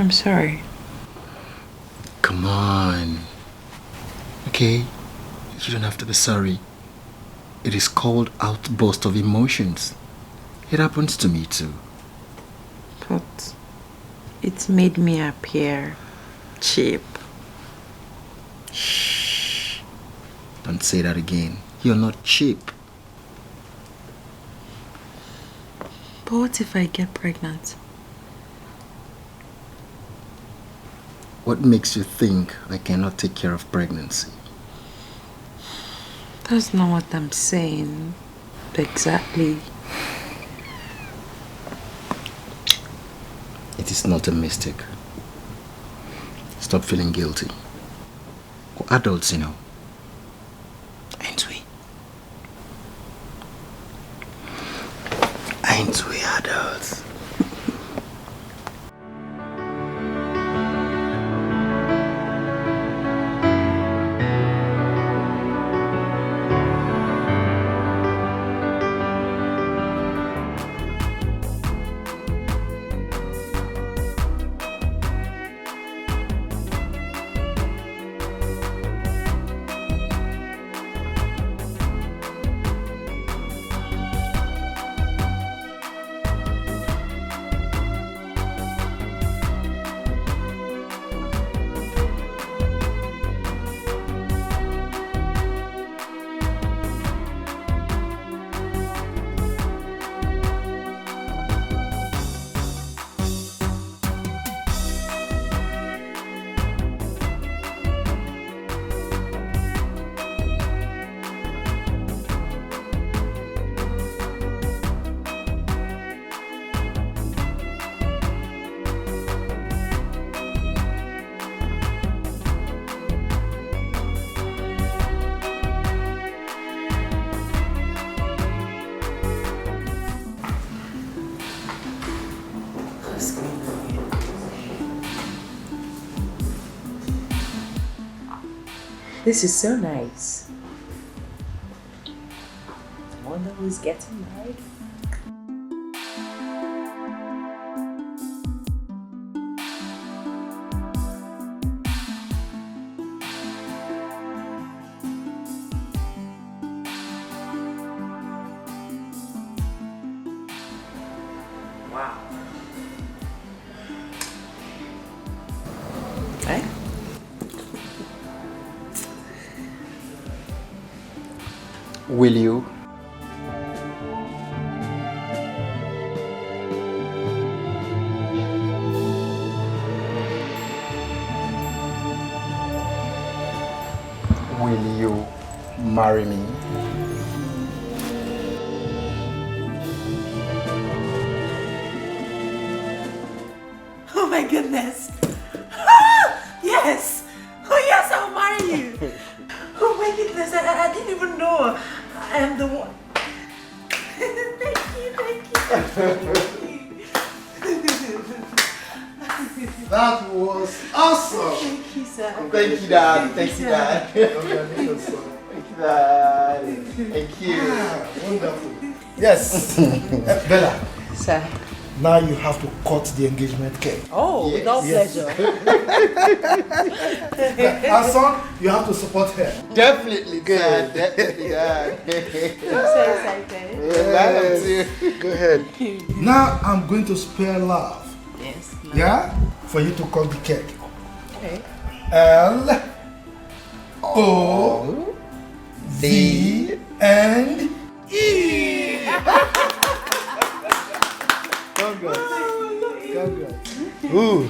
I'm sorry. Come on. Okay? You don't have to be sorry. It is called outburst of emotions. It happens to me too. But it made me appear cheap. Shh. Don't say that again. You're not cheap. But what if I get pregnant? What makes you think I cannot take care of pregnancy? That's not what I'm saying. Exactly. It is not a mistake. Stop feeling guilty. We're adults, you know. Ain't we? Ain't we adults? This is so nice. I wonder who's getting married. Wow. Okay. Will you? Will you marry me? Oh my goodness. Yes. Oh yes, I'll marry you. Oh my goodness, I didn't even know I am the one. Thank you. That was awesome. Thank you, sir. Thank you, Dad. Thank you, Dad. Congratulations, sir. Thank you, Dad. Thank you. Ah, wonderful. Yes. Bella. Sir. Now you have to cut the engagement cake. Oh, with all pleasure. And son, you have to support her. Definitely, Dad. Definitely, Dad. I'm so excited. Yes. Go ahead. Now I'm going to spare love. Yes. Yeah? For you to cut the cake. Okay. L O V and E. Congrats. Congrats. Ooh.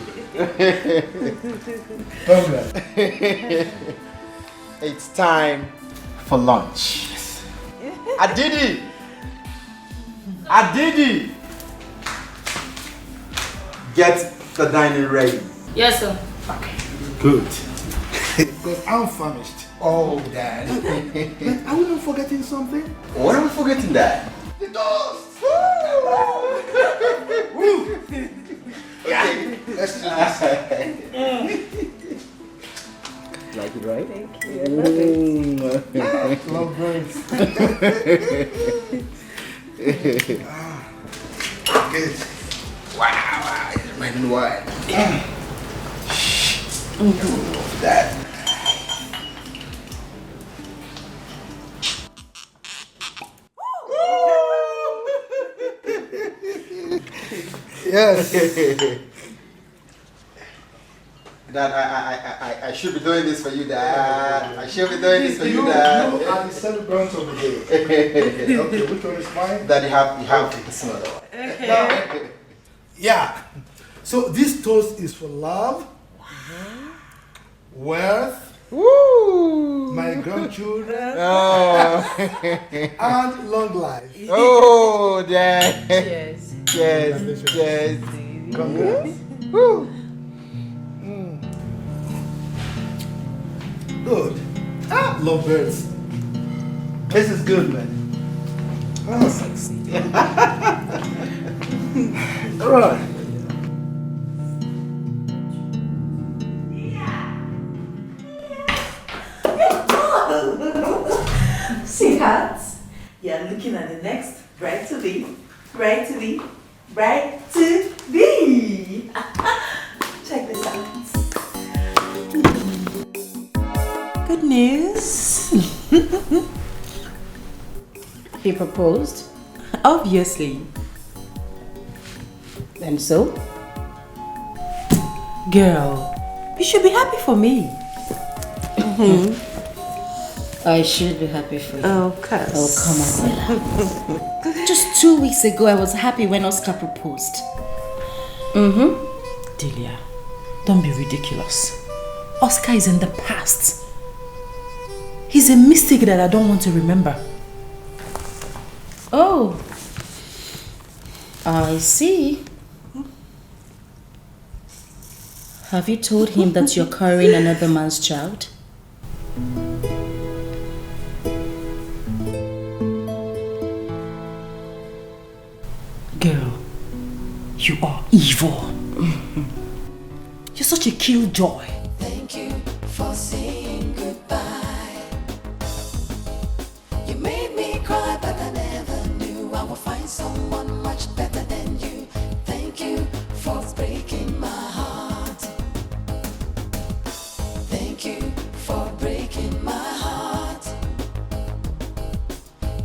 Congrats. It's time for lunch. I did it. I did it. Get the dining ready. Yes, sir. Good. Because I'm famished. Oh, Dad. But are we not forgetting something? What are we forgetting, Dad? The toast. Woo! Okay, let's do this. Like it, right? Thank you. I love it. Love birds. Good. Wow, it's raining wine. That. Yes. Dad, I should be doing this for you, Dad. I should be doing this for you, Dad. You are the celebrant of the day. Okay, which one is mine? Dad, you have this one. Okay. Yeah. So this toast is for love, wealth, my grandchildren, and long life. Oh, Dad. Yes. Yes. Yes. Congrats. Good. Love birds. This is good, man. Oh, sexy. All right. Sweetheart, you're looking at the next bride to be. Bride to be. Bride to be. Check this out. Good news. He proposed? Obviously. And so? Girl, you should be happy for me. I should be happy for you. Of course. Oh, come on, my love. Just 2 weeks ago, I was happy when Oscar proposed. Delia, don't be ridiculous. Oscar is in the past. He's a mistake that I don't want to remember. Oh. I see. Have you told him that you're carrying another man's child? Girl, you are evil. You're such a killjoy. Thank you for saying goodbye. You made me cry, but I never knew I would find someone much better than you. Thank you for breaking my heart. Thank you for breaking my heart.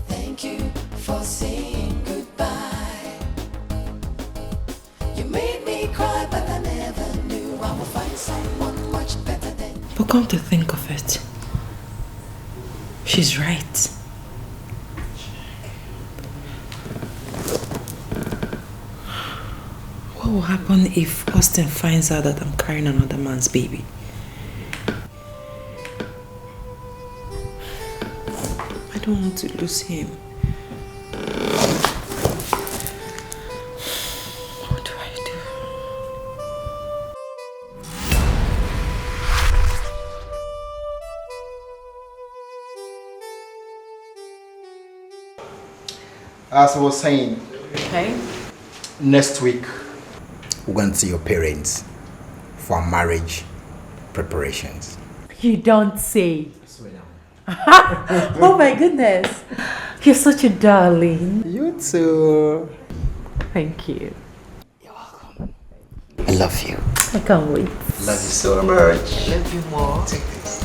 Thank you for saying goodbye. You made me cry, but I never knew I would find someone much better than you. But come to think of it, she's right. What will happen if Austin finds out that I'm carrying another man's baby? I don't want to lose him. What do I do? As I was saying, Okay. next week, We're going to see your parents for marriage preparations. You don't say. Oh my goodness. You're such a darling. you too. Thank you. I love you. I can't wait. Love you so much. Love you more. Take this.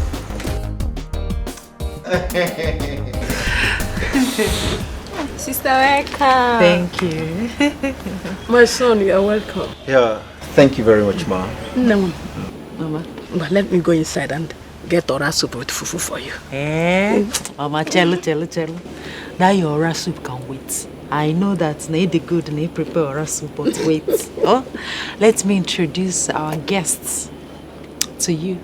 Sister, welcome. Thank you. My son, you are welcome. Yeah, thank you very much, Ma. No, Mama, but let me go inside and get ora soup with fufu for you. Mama, cello. That your ora soup can wait. I know that na the good na prepare ora soup, but wait. Oh, let me introduce our guests to you.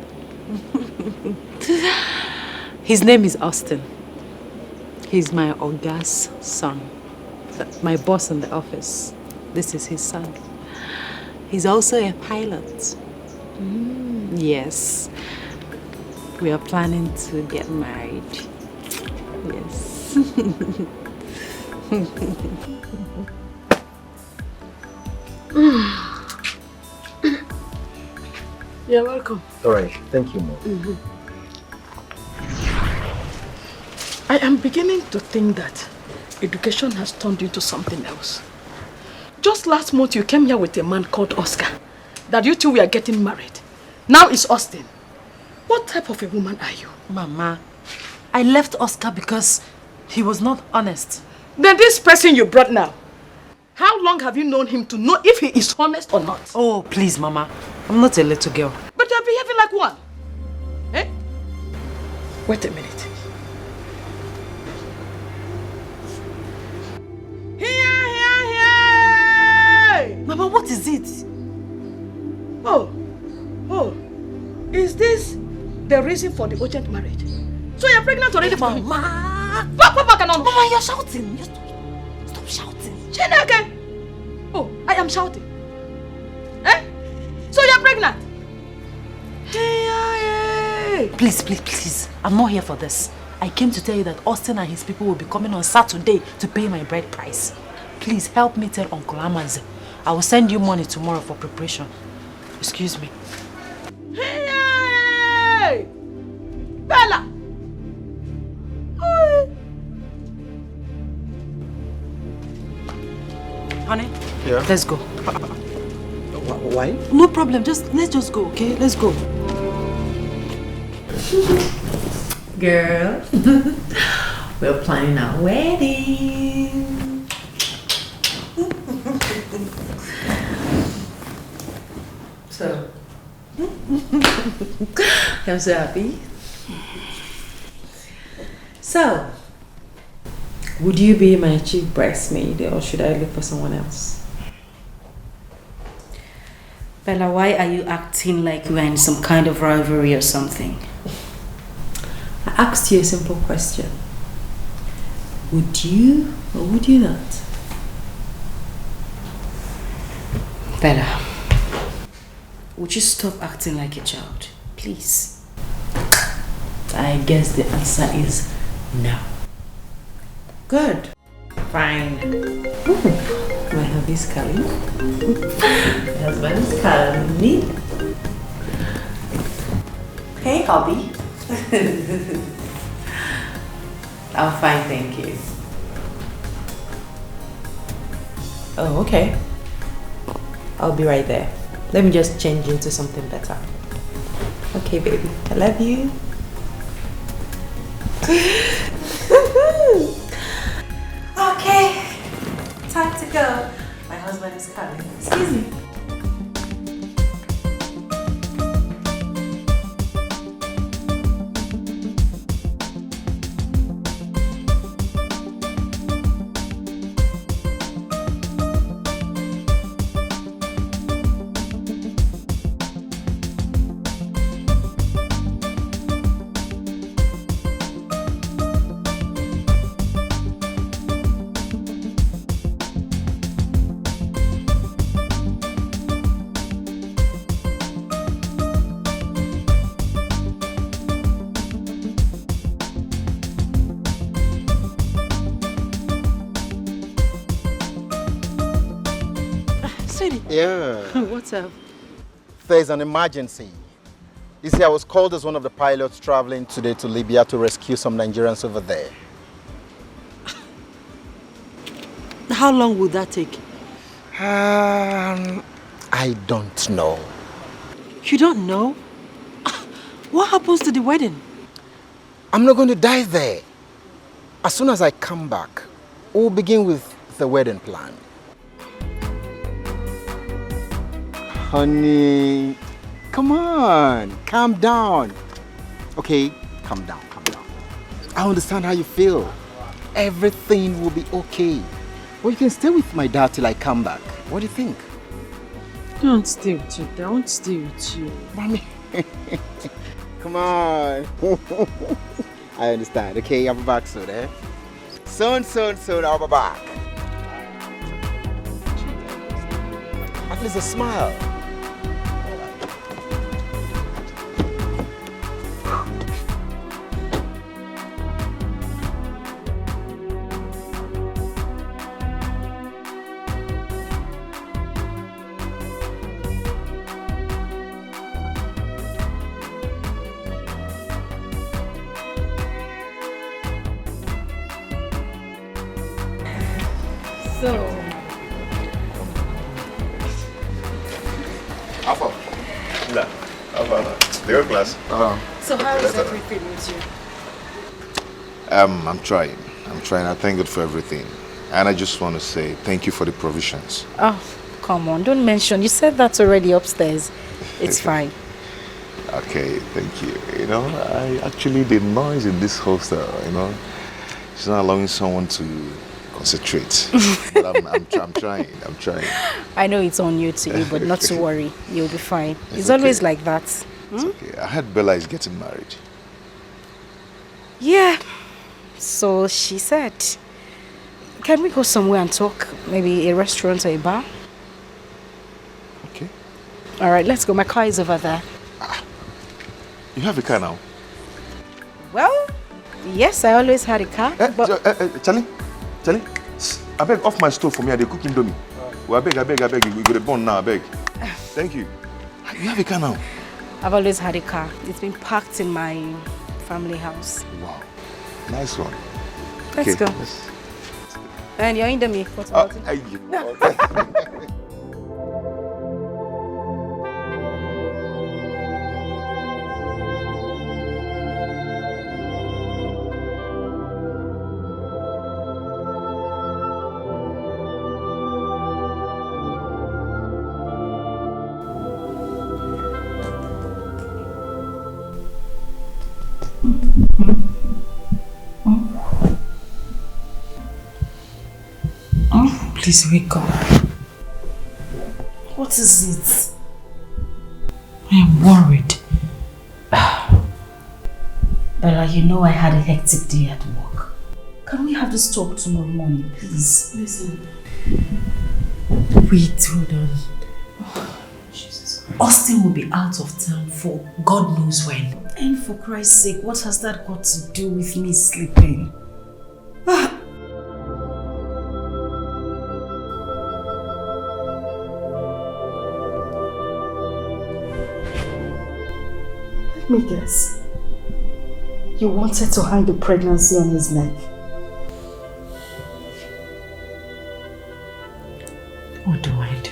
His name is Austin. He's my Oga's son, my boss in the office. This is his son. He's also a pilot. Yes. We are planning to get married. Yes. You're welcome. All right, thank you, Mom. I am beginning to think that education has turned into something else. Just last month you came here with a man called Oscar, that you two were getting married. Now it's Austin. What type of a woman are you? Mama, I left Oscar because he was not honest. Then this person you brought now, how long have you known him to know if he is honest or not? Oh, please, Mama. I'm not a little girl. But you're behaving like one. Eh? Wait a minute. Here! Mama, what is it? Oh, is this the reason for the urgent marriage? So you're pregnant already for him? Mama! Mama, you're shouting. Stop shouting. Chineke! Oh, I am shouting. Eh? So you're pregnant? Hey! Please. I'm not here for this. I came to tell you that Austin and his people will be coming on Saturday to pay my bride price. Please help me tell Uncle Amaze. I will send you money tomorrow for preparation. Excuse me. Hey! Bella! Honey? Yeah? Let's go. Why? No problem. Let's just go, okay? Let's go. Girl, we're planning our wedding. So, I'm so happy. So, would you be my chief bridesmaid or should I look for someone else? Bella, why are you acting like we're in some kind of rivalry or something? I asked you a simple question. Would you or would you not? Bella, would you stop acting like a child, please? I guess the answer is no. Good. Fine. Ooh, my hubby's calling. My husband is calling me. Hey, hubby. I'm fine, thank you. Oh, okay. I'll be right there. Let me just change into something better. Okay, baby. I love you. Okay. Time to go. My husband is coming. Excuse me. Yeah. What's up? There's an emergency. You see, I was called as one of the pilots traveling today to Libya to rescue some Nigerians over there. How long would that take? I don't know. You don't know? What happens to the wedding? I'm not going to die there. As soon as I come back, we'll begin with the wedding plan. Honey, come on, calm down. Okay, calm down. I understand how you feel. Everything will be okay. Well, you can stay with my dad till I come back. What do you think? Don't stay with you. Don't stay with you. Mommy. Come on. I understand. Okay, I'll be back soon, eh? Soon, I'll be back. At least a smile. Alpha. They go class. So how is everything with you? I'm trying. I thank God for everything. And I just want to say thank you for the provisions. Oh, come on, don't mention. You said that's already upstairs. It's fine. Okay, thank you. You know, the noise in this hostel, you know, it's not allowing someone to concentrate. But I'm trying. I know it's on you too, but not to worry. You'll be fine. It's okay. always like that. It's okay. I heard Bella is getting married. Yeah. So she said, can we go somewhere and talk? Maybe a restaurant or a bar? Okay. All right, let's go. My car is over there. You have a car now? Well, yes, I always had a car. Charlie, I beg off my stove for me. I dey cook indomie. Well, I beg. You go to burn now, I beg. Thank you. You have a car now? I've always had a car. It's been parked in my family house. Wow. Nice one. Let's go. And your indomie, what about it? Please wake up. What is it? I am worried. Bella, you know I had a hectic day at work. Can we have this talk tomorrow morning, please? Listen. Wait, hold on. Jesus Christ. Austin will be out of town for God knows when. And for Christ's sake, what has that got to do with me sleeping? Let me guess. You wanted to hang the pregnancy on his neck. What do I do?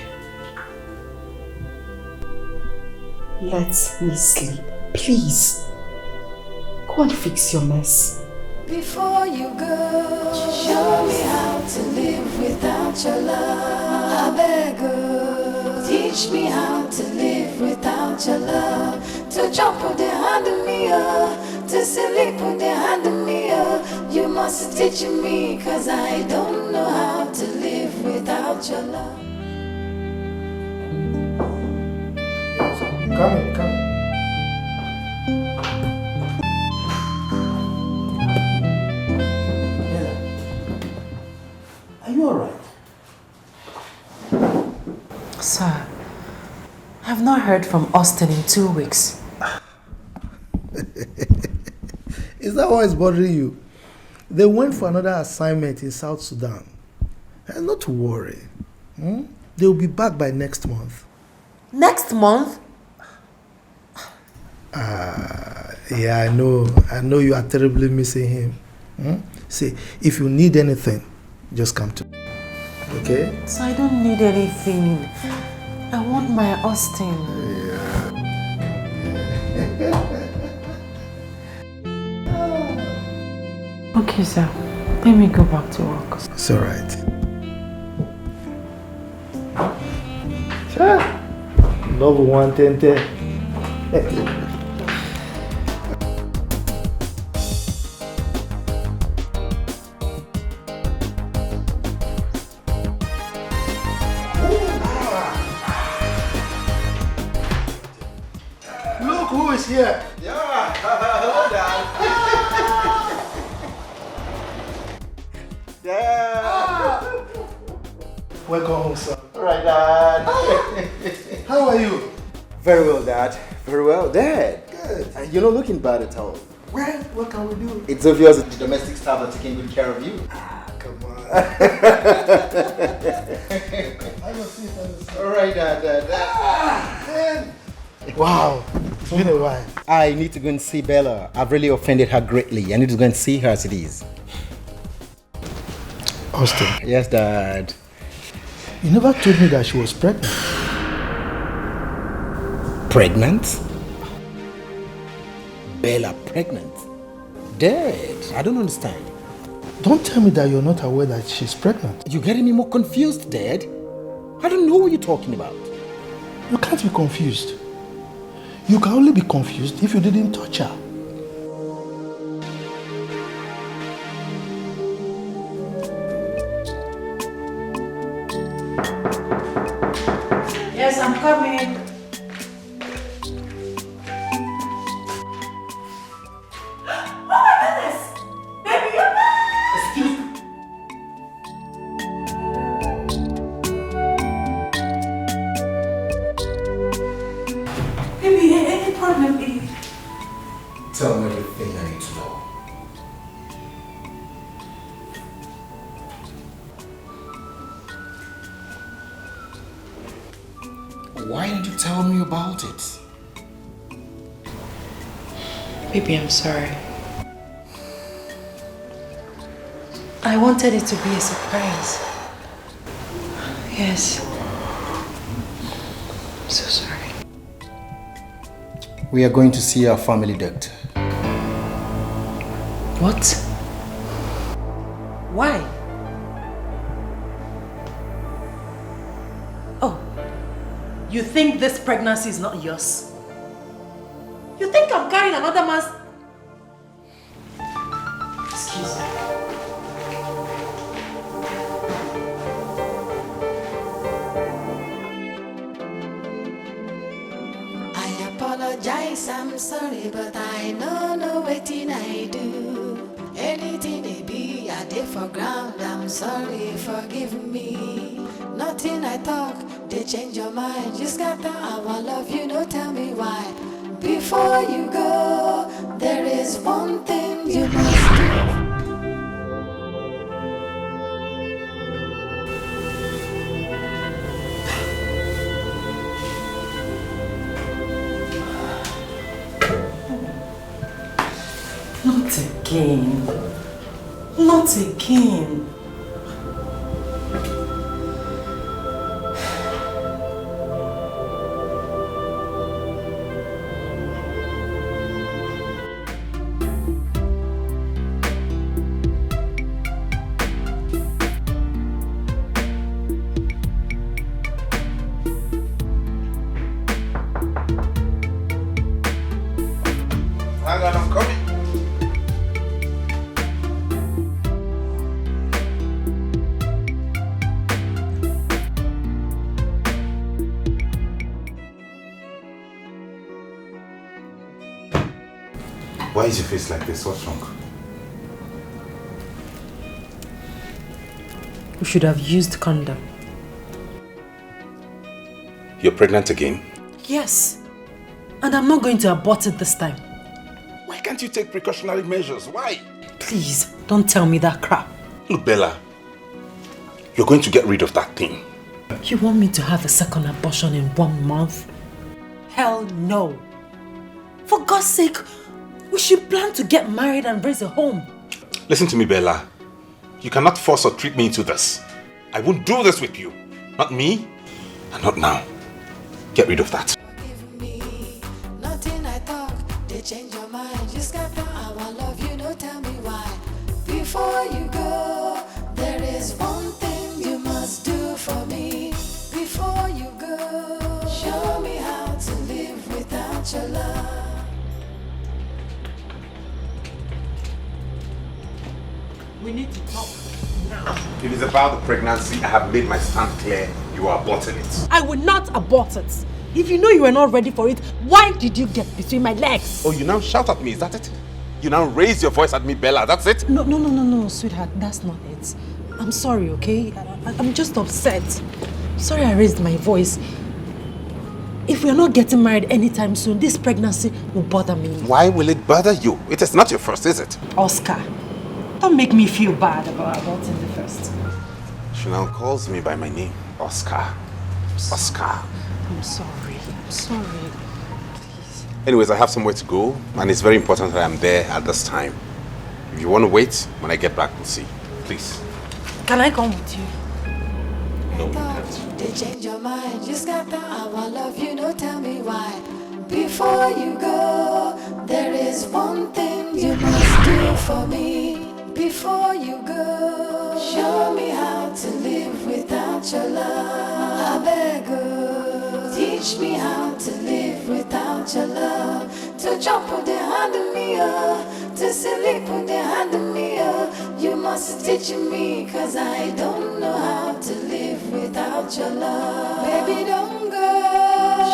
Let me sleep, please. Go and fix your mess. Before you go, show me how to live without your love. I beg you, teach me how to live without your love. To jump with the hand of me, to sleep with the hand of me. You must teach me, cause I don't know how to live without your love. Come in. Are you alright? Sir, I've not heard from Austin in 2 weeks. Is that why it's bothering you? They went for another assignment in South Sudan. And not to worry. They'll be back by next month. Next month? Yeah, I know you are terribly missing him. See, if you need anything, just come to me. Okay? So I don't need anything. I want my Austin. Okay, sir. Let me go back to work. It's alright. Love 110. Look who is here. Yeah, hello, Dad. Yeah. Welcome home, sir. All right, Dad. How are you? Very well, Dad. Very well, Dad. Good. You're not looking bad at all. Well, what can we do? It's obvious that the domestic staff are taking good care of you. Come on. All right, Dad. Wow, it's been a while. I need to go and see Bella. I've really offended her greatly. I need to go and see her as it is. Austin, Yes, Dad. you never told me that she was pregnant. Pregnant? Bella pregnant? Dad, I don't understand. Don't tell me that you're not aware that she's pregnant. You're getting me more confused, Dad. I don't know what you're talking about. You can't be confused. You can only be confused if you didn't touch her. Yes, I'm coming. Tell me everything I need to know. Why didn't you tell me about it? Baby, I'm sorry. I wanted it to be a surprise. Yes. I'm so sorry. We are going to see our family doctor. What? Why? Oh, you think this pregnancy is not yours? You think I'm carrying another man's... Excuse me. I apologize, I'm sorry, but I know no waiting I do. Anything it be, I did for ground, I'm sorry, forgive me. Nothing I talk, they change your mind. You scatter our love, you know, tell me why. Before you go, there is one thing you must do. Not again. Not again. Hang on, I'm coming. Why is your face like this? What's wrong? We should have used condom. You're pregnant again? Yes. And I'm not going to abort it this time. Why can't you take precautionary measures? Why? Please, don't tell me that crap. Look, Bella, you're going to get rid of that thing. You want me to have a second abortion in 1 month? Hell no. For God's sake, we should plan to get married and raise a home. Listen to me, Bella. You cannot force or trick me into this. I won't do this with you. Not me, and not now. Get rid of that. Forgive me. Nothing I talk, they change your mind. You scatter our love, you know, tell me why. Before you go, there is one thing you must do for me. Before you go, show me how to live without your love. We need to talk now. If it's about the pregnancy, I have made my stand clear. You are aborting it. I will not abort it. If you know you were not ready for it, why did you get between my legs? Oh, you now shout at me, is that it? You now raise your voice at me, Bella, that's it? No, sweetheart, that's not it. I'm sorry, okay? I'm just upset. Sorry I raised my voice. If we're not getting married anytime soon, this pregnancy will bother me. Why will it bother you? It is not your first, is it? Oscar, don't make me feel bad about aborting the first. She now calls me by my name, Oscar. Oscar. I'm sorry. Please. Anyways, I have somewhere to go, and it's very important that I'm there at this time. If you want to wait, when I get back, we'll see. Please. Can I come with you? No, you can't. They change your mind. You scatter our love, you know, tell me why. Before you go, There is one thing you must do for me before you go. Show me how to live without your love. I beg you, teach me how to live without your love. To jump with the hand of me, to sleep with the hand of me, you must teach me, cause I don't know how to live without your love. Baby, don't go.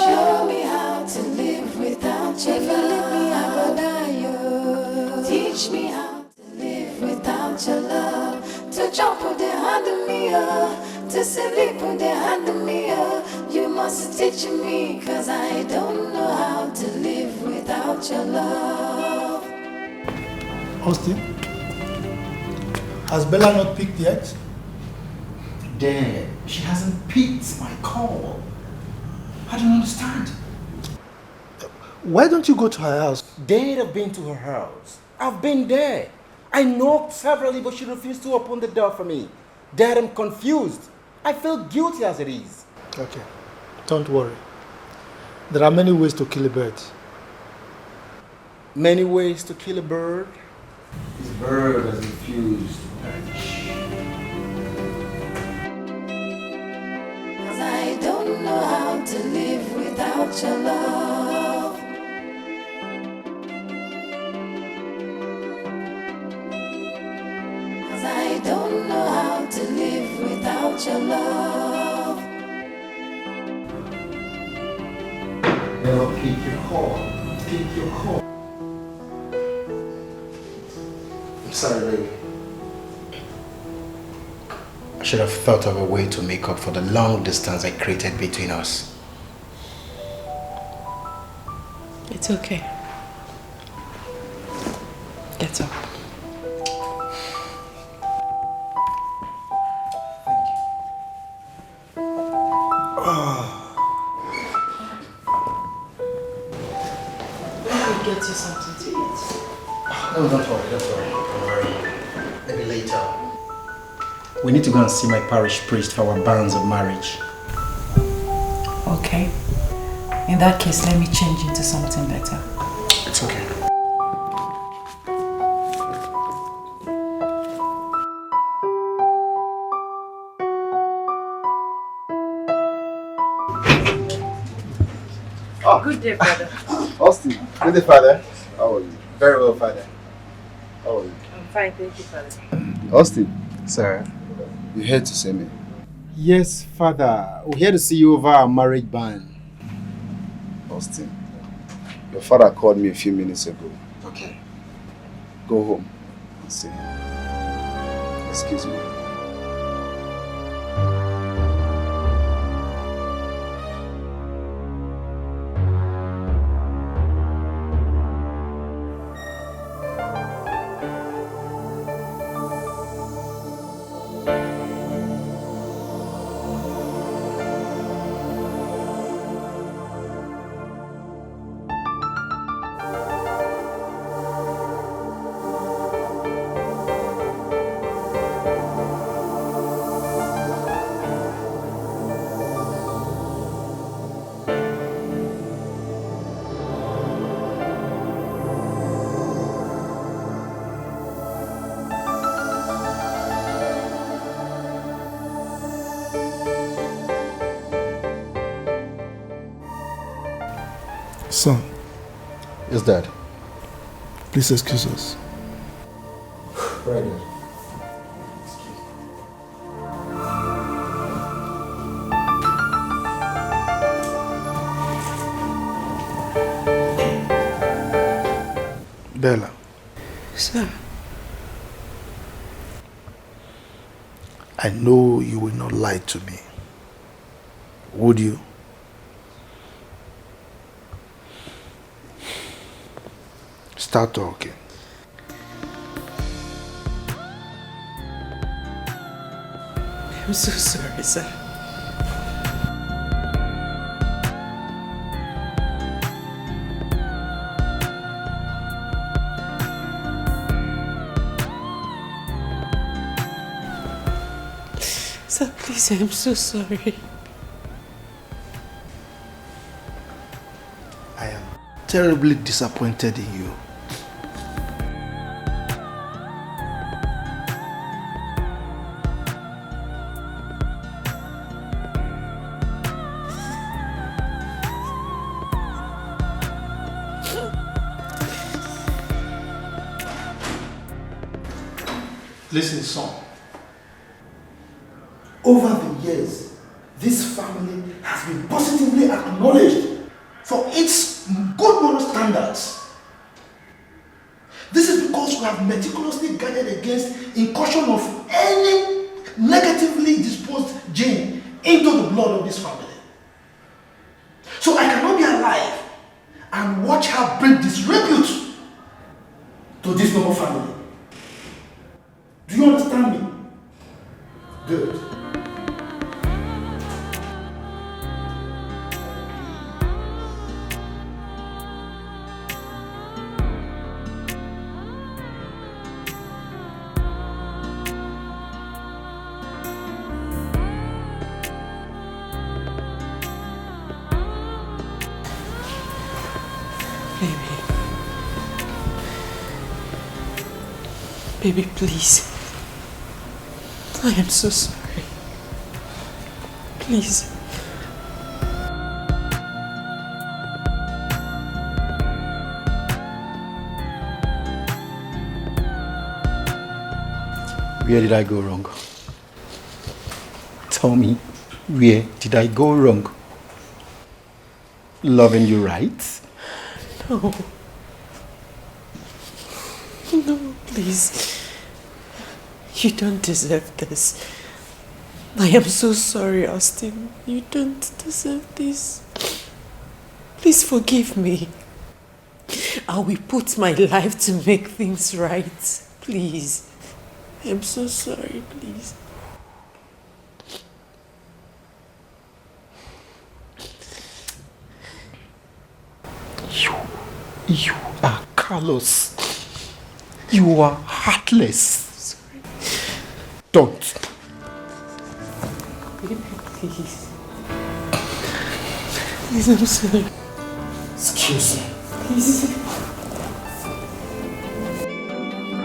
Show me how to live without your love. If you leave me, I go die, yo. Teach me how to live without your love. To jump with the hand of me, to sleep with the hand of me, you must teach me, cause I don't know how to live without your love. Austin, has Bella not picked yet? Dad, she hasn't picked my call. I don't understand. Why don't you go to her house? Dad, I've been to her house. I've been there. I knocked severally, but she refused to open the door for me. Dad, I'm confused. I feel guilty as it is. Okay, don't worry. There are many ways to kill a bird. Many ways to kill a bird? This bird has refused to perish. Cause I don't know how to live without your love. Cause I don't know how to live without your love. Now pick your call. Pick your call. I'm sorry, baby. I should have thought of a way to make up for the long distance I created between us. It's okay. Get up. Let me get you something to eat. No, don't worry. Maybe later. We need to go and see my parish priest for our banns of marriage. Okay. In that case, let me change into something better. It's okay. Oh, Good day, brother. Austin, good day, Father. How are you? Very well, Father. How are you? I'm fine, thank you, Father. Austin, Sir? you here to see me? Yes, Father. We're here to see you over our marriage ban. Austin, your father called me a few minutes ago. Okay. Go home and see him. Excuse me. Son, Yes, Dad. please excuse us. Right, Dad. Bella, Sir. I know you will not lie to me. Would you? Start talking. I'm so sorry, sir. Sir, please, I'm so sorry. I am terribly disappointed in you. Listen, son. Over the years, this family has been positively acknowledged for its good moral standards. This is because we have meticulously guarded against incursion of any negatively disposed gene into the blood of this family. So I cannot be alive and watch her bring disrepute to this noble family. Do you understand me? Good. Baby, please. I am so sorry. Please. Where did I go wrong? Tell me, where did I go wrong? Loving you right? No. No, please. You don't deserve this. I am so sorry, Austin. You don't deserve this. Please forgive me. I will put my life to make things right. Please. I am so sorry, please. You are callous. You are heartless. Sorry. Don't. Baby, please. Please, I'm sorry. Excuse me. Please.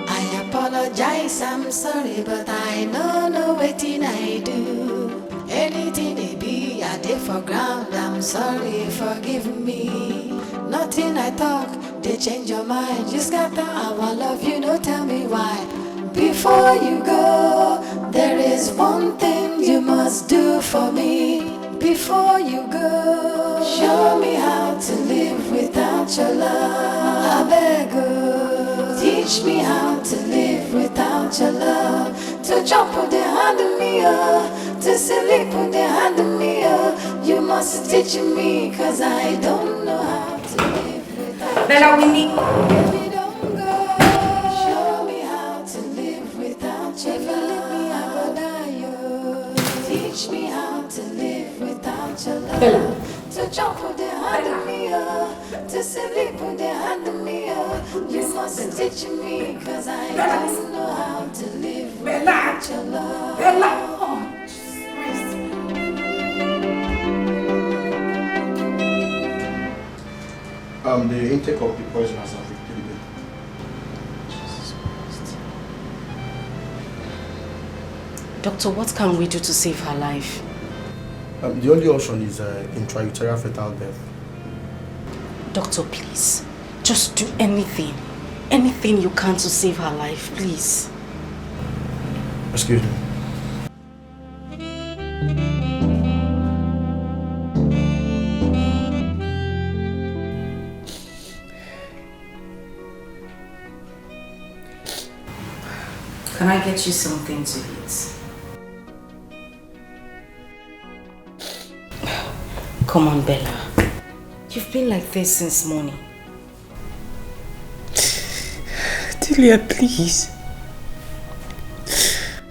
I apologize, I'm sorry, but I know wetin I do. Anything it be, I did for ground, I'm sorry, forgive me. Nothing I talk, they change your mind. You scatter our love, you know, tell me why. Before you go, there is one thing you must do for me. Before you go, show me how to live without your love. I beg you, teach me how to live without your love. To jump with the hand of me, to sleep with the hand of me. You must teach me, cause I don't know how to live without Bella, we need. Baby, don't go. Show me how to live without your love. If you leave me, I go die. Teach me how to live without your love. Bella. To jump with the hand of me, to sleep with the hand of me. You must teach me, cause I don't know how to live without your love. Bella. The intake of the poison has not depleted. Doctor, what can we do to save her life? The only option is intrauterine fetal death. Doctor, please. Just do anything. Anything you can to save her life, please. Excuse me. Can I get you something to eat? Come on, Bella. You've been like this since morning. Delia, please.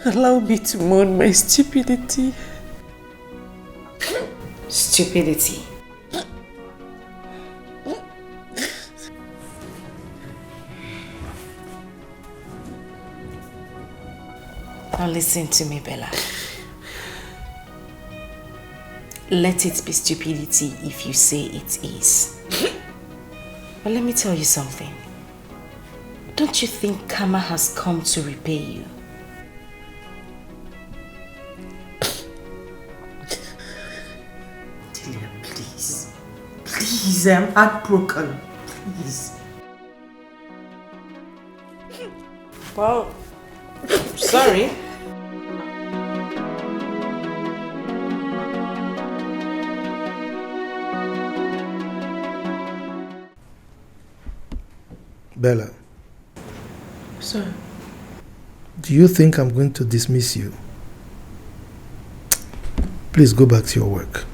Allow me to mourn my stupidity. Stupidity. Now listen to me, Bella. Let it be stupidity if you say it is. But let me tell you something. Don't you think karma has come to repay you? Delia, please. Please, I'm heartbroken. Please. Well, sorry. Bella, Sir. do you think I'm going to dismiss you? Please go back to your work.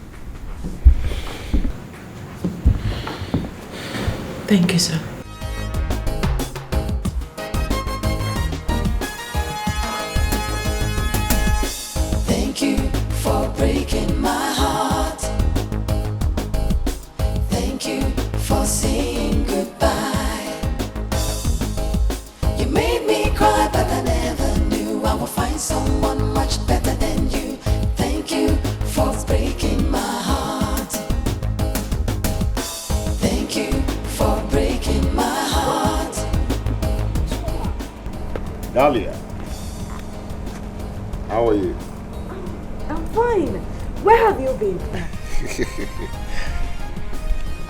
Thank you, sir. Thank you for breaking my heart. Thank you for saying goodbye. You made me cry, but I never knew I would find someone much better than you. Thank you for breaking my heart. Thank you for breaking my heart. Dahlia, how are you? I'm fine. Where have you been?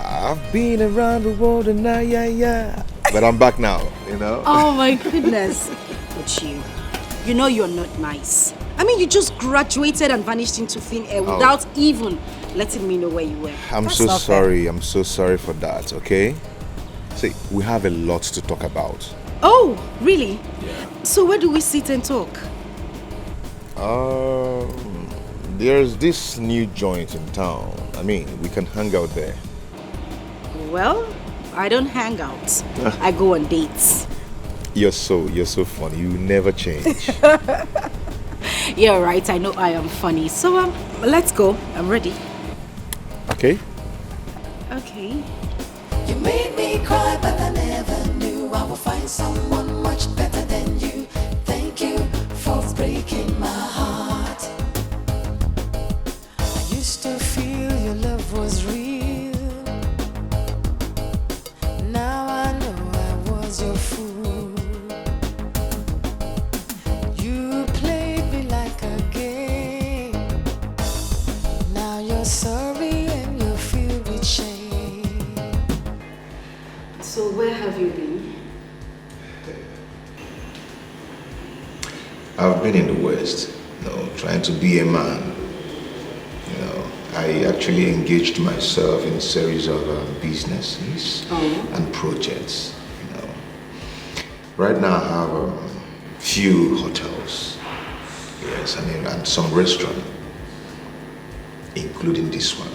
I've been around the world and yeah. But I'm back now, you know? Oh my goodness. But you know you're not nice. I mean, you just graduated and vanished into thin air without even letting me know where you were. I'm That's so not fair. sorry. I'm so sorry for that, okay? See, we have a lot to talk about. Oh, really? Yeah. So where do we sit and talk? There's this new joint in town. I mean, we can hang out there. Well, I don't hang out. I go on dates. You're so funny. You never change. Yeah, right. I know I am funny. So let's go. I'm ready. Okay? Okay. You made me cry, but I never knew I would find someone much better than you. Thank you for breaking my heart. I used to feel your love was real. Now I know I was your fool. You played me like a game. Now you're sorry and you're filled with shame. So where have you been? I've been in the West, trying to be a man. I actually engaged myself in a series of businesses and projects. Right now I have a few hotels, yes, and some restaurants, including this one.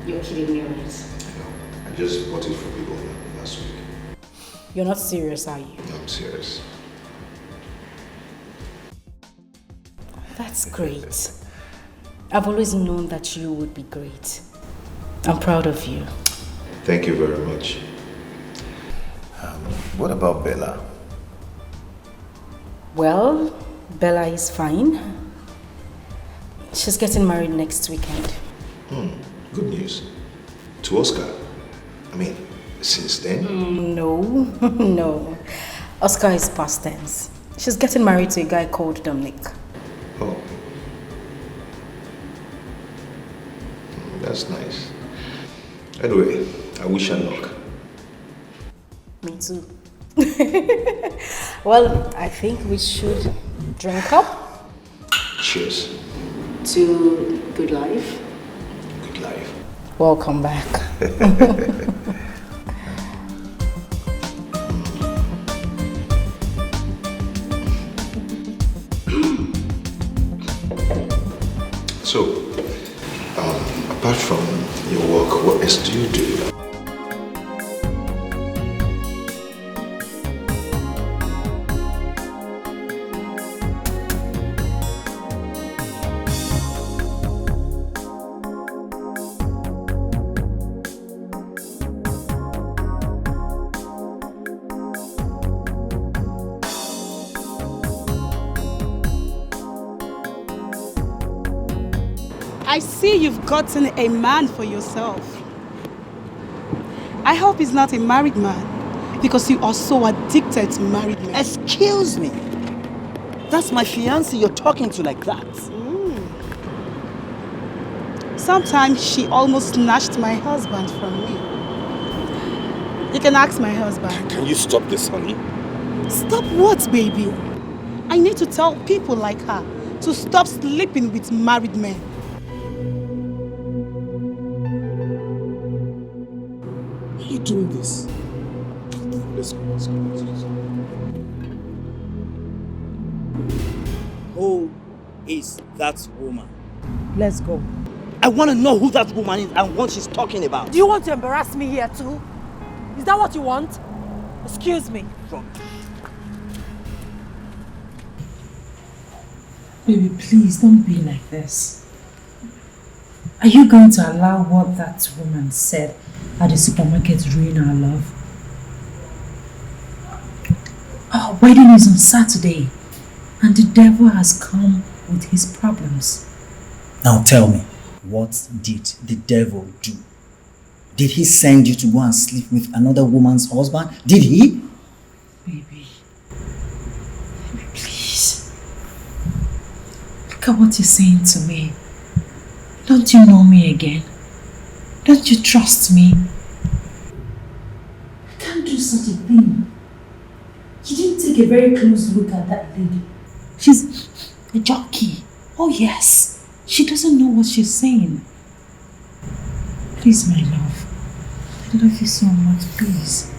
You're kidding me, right? I just bought it for people last week. You're not serious, are you? No, I'm serious. That's great. I've always known that you would be great. I'm proud of you. Thank you very much. What about Bella? Well, Bella is fine. She's getting married next weekend. Good news. To Oscar. I mean, since then? No, no. Oscar is past tense. She's getting married to a guy called Dominic. Oh. That's nice. Anyway, I wish her luck. Me too. Well, I think we should drink up. Cheers. To good life. Good life. Welcome back. So, apart from your work, what else do you do? I see you've gotten a man for yourself. I hope he's not a married man, because you are so addicted to married men. Excuse me. That's my fiancé you're talking to like that. Sometimes she almost snatched my husband from me. You can ask my husband. Can you stop this, honey? Stop what, baby? I need to tell people like her to stop sleeping with married men. Why are you doing this? Let's go, let's go, let's go. Who is that woman? Let's go. I want to know who that woman is and what she's talking about. Do you want to embarrass me here too? Is that what you want? Excuse me. Baby, please don't be like this. Are you going to allow what that woman said at the supermarket ruin our love? Our wedding is on Saturday, and the devil has come with his problems. Now tell me, what did the devil do? Did he send you to go and sleep with another woman's husband? Did he? Baby, please. Look at what you're saying to me. Don't you know me again? Don't you trust me? I can't do such a thing. You didn't take a very close look at that lady. She's a junkie. Oh yes. She doesn't know what she's saying. Please, my love. I love you so much, please.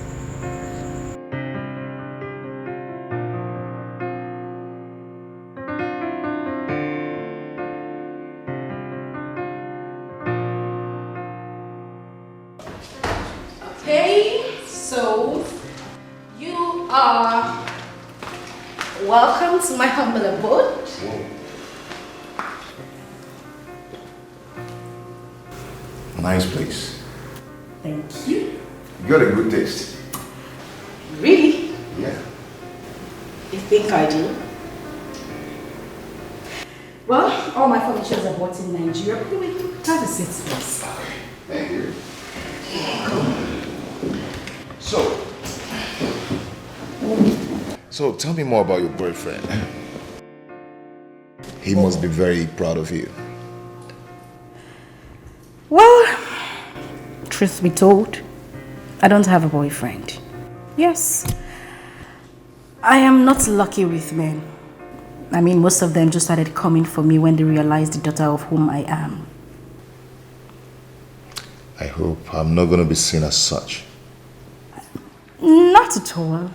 Okay, so you are welcome to my humble abode. Nice place. Thank you. You got a good taste. Really? Yeah. You think I do? Well, all my furnitures are bought in Nigeria. But anyway, have a seat, please. Thank you. So tell me more about your boyfriend. He must be very proud of you. Well, truth be told, I don't have a boyfriend. Yes, I am not lucky with men. I mean, most of them just started coming for me when they realized the daughter of whom I am. I hope I'm not going to be seen as such. Not at all.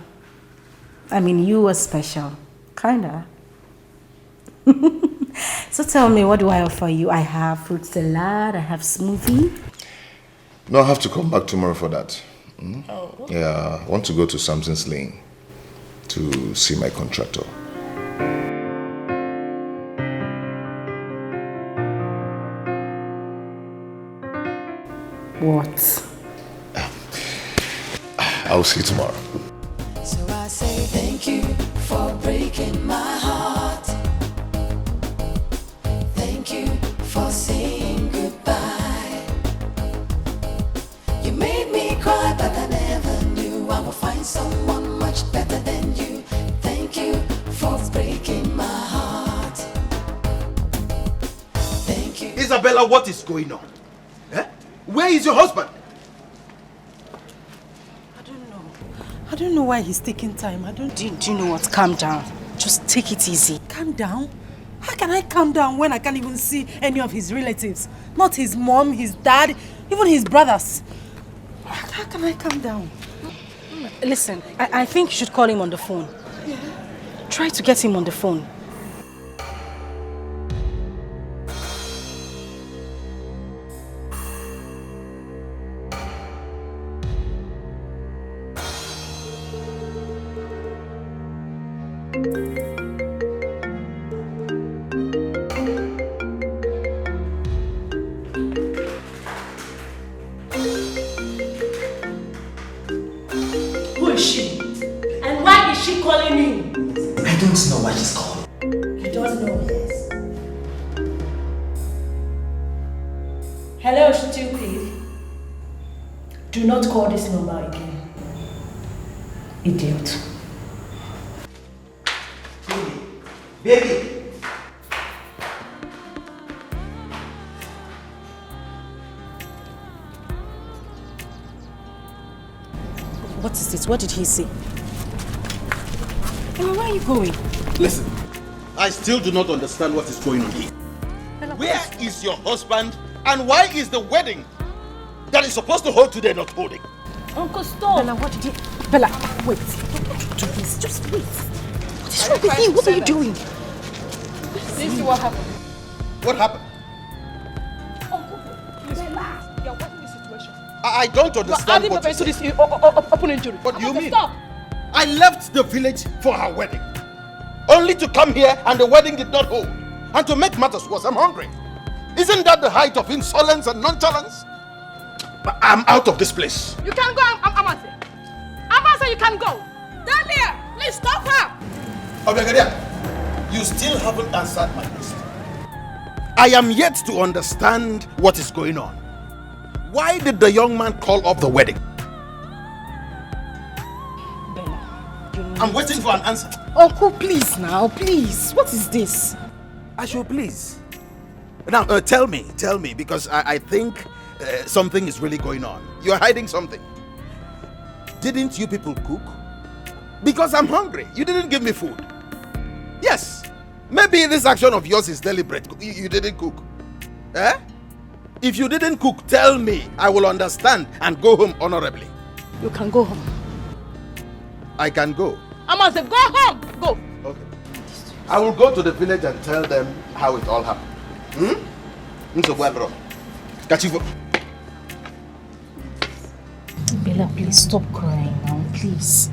I mean, you are special. Kinda. So tell me, what do I offer you? I have fruit salad, I have smoothie. No, I have to come back tomorrow for that. Oh. Yeah, I want to go to Samson's Lane to see my contractor. What? I'll see you tomorrow. So I say thank you for breaking my heart. Thank you for saying goodbye. You made me cry, but I never knew I would find someone much better than you. Thank you for breaking my heart. Thank you. Isabella, what is going on? Eh? Where is your husband? I don't know why he's taking time. Do you know what? Calm down. Just take it easy. Calm down? How can I calm down when I can't even see any of his relatives? Not his mom, his dad, even his brothers. How can I calm down? Listen, I think you should call him on the phone. Yeah. Try to get him on the phone. Who is she? And why is she calling you? I don't know why she's calling. You don't know, yes. Hello, stupid. Do not call this number again. Idiot. Baby. What is this? What did he say? Where are you going? Listen, I still do not understand what is going on here. Where is your husband and why is the wedding that is supposed to hold today not holding? Uncle, stop. Bella, what did you... Bella, wait. Don't do this. Just wait. What is wrong with you? What are you doing? See what happened. What happened? Uncle, please. Bella. You're watching the situation. I don't understand You're what adding you to say. this open injury. What do you mean? Stop. I left the village for her wedding. Only to come here and the wedding did not hold. And to make matters worse, I'm hungry. Isn't that the height of insolence and nonchalance? I'm out of this place. You can go, Amase. Amase, you can go. Dahlia, please stop her. Obegadia, you still haven't answered my question. I am yet to understand what is going on. Why did the young man call off the wedding? I'm waiting for an answer. Uncle, please now, please. What is this? I should please. Now, tell me, because I think something is really going on. You're hiding something. Didn't you people cook? Because I'm hungry. You didn't give me food. Yes. Maybe this action of yours is deliberate. You didn't cook. Eh? If you didn't cook, tell me. I will understand and go home honorably. You can go home. I can go. Amase, go home. Go. Okay. I will go to the village and tell them how it all happened. Bella, please stop crying now, please.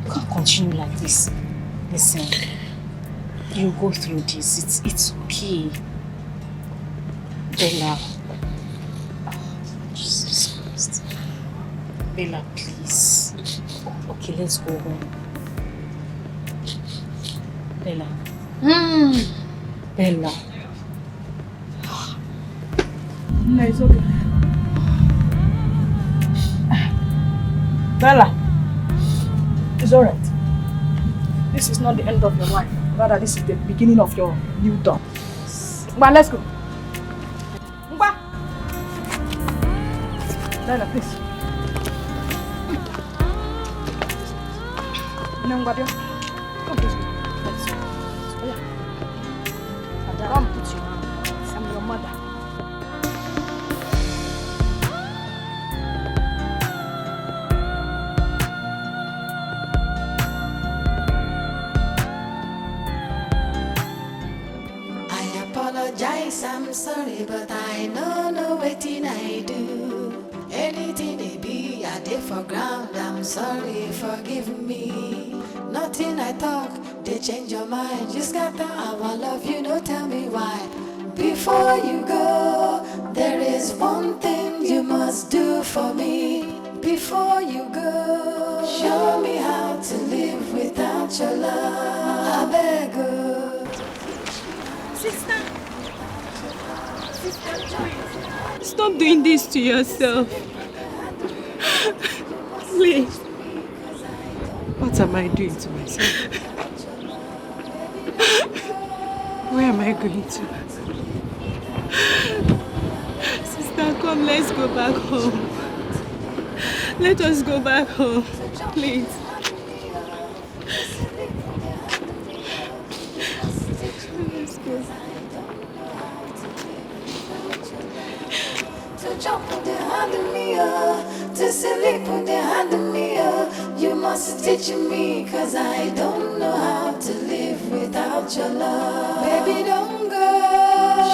You can't continue like this. Listen, you go through this. It's okay. Bella. Jesus Christ. Bella, please. Okay, let's go home. Bella. Bella. No, it's okay. Bella, it's alright. This is not the end of your life. Rather, this is the beginning of your new dawn. But let's go. Mba. Bella, please. Come, please. Let's go. Oh, yeah. Come, put your hand. I'm your mother. I'm sorry, but I know no waiting I do. Anything it be, I did for ground. I'm sorry, forgive me. Nothing I talk, they change your mind. Just got the our love, you know, tell me why. Before you go, there is one thing you must do for me. Before you go, show me how to live without your love. I beg you. Sister. Stop doing this to yourself. Please. What am I doing to myself? Where am I going to? Sister, come, let's go back home. Let us go back home, please. Let's go. To jump on the hand of me, to sleep on the hand of me, you must teach me, cause I don't know how to live without your love. Baby, don't go.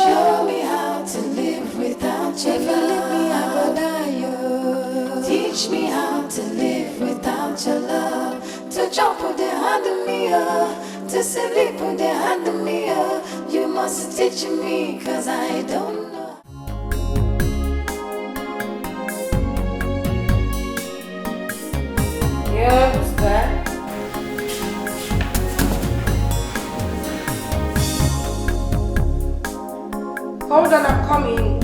Show me how to live without your love. If you leave me, I go die, yo. Teach me how to live without your love. To jump on the hand of me, to sleep on the hand of me, you must teach me, cause I don't know. Yeah, what's that? Hold on, I'm coming.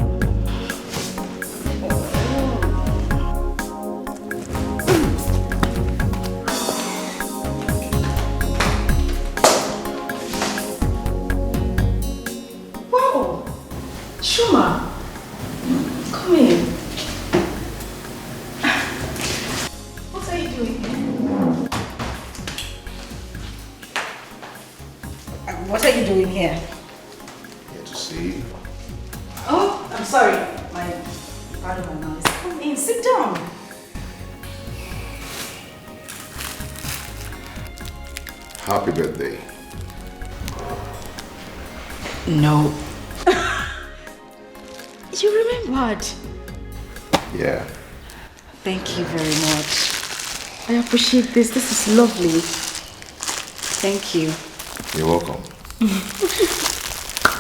Shuma, come in. What are you doing here? What are you doing here? Here to see. Oh, I'm sorry. Pardon my noise. Come in, sit down. Happy birthday. No. You remembered? Yeah. Thank you very much. I appreciate this. This is lovely. Thank you. You're welcome.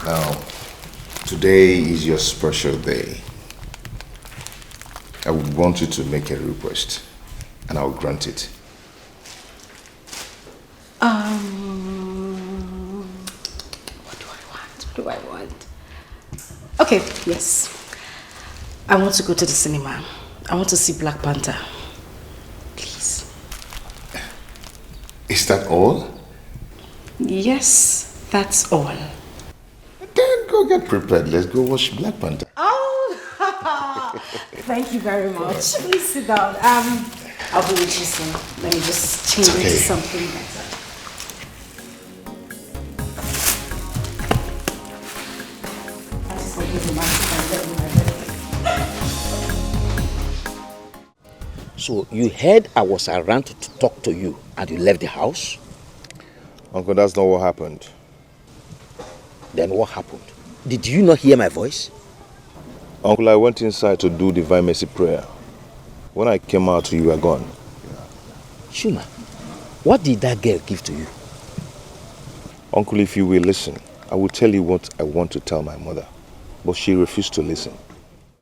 Now, today is your special day. I would want you to make a request, and I'll grant it. What do I want? Okay, yes. I want to go to the cinema. I want to see Black Panther. Please. Is that all? Yes, that's all. Then go get prepared. Let's go watch Black Panther. Oh, thank you very much. Please sit down. I'll be with you soon. Let me just change into something better. So you heard I was around to talk to you and you left the house? Uncle, that's not what happened. Then what happened? Did you not hear my voice? Uncle, I went inside to do divine mercy prayer. When I came out, you were gone. Shuma, what did that girl give to you? Uncle, if you will listen, I will tell you what I want to tell my mother. But she refused to listen.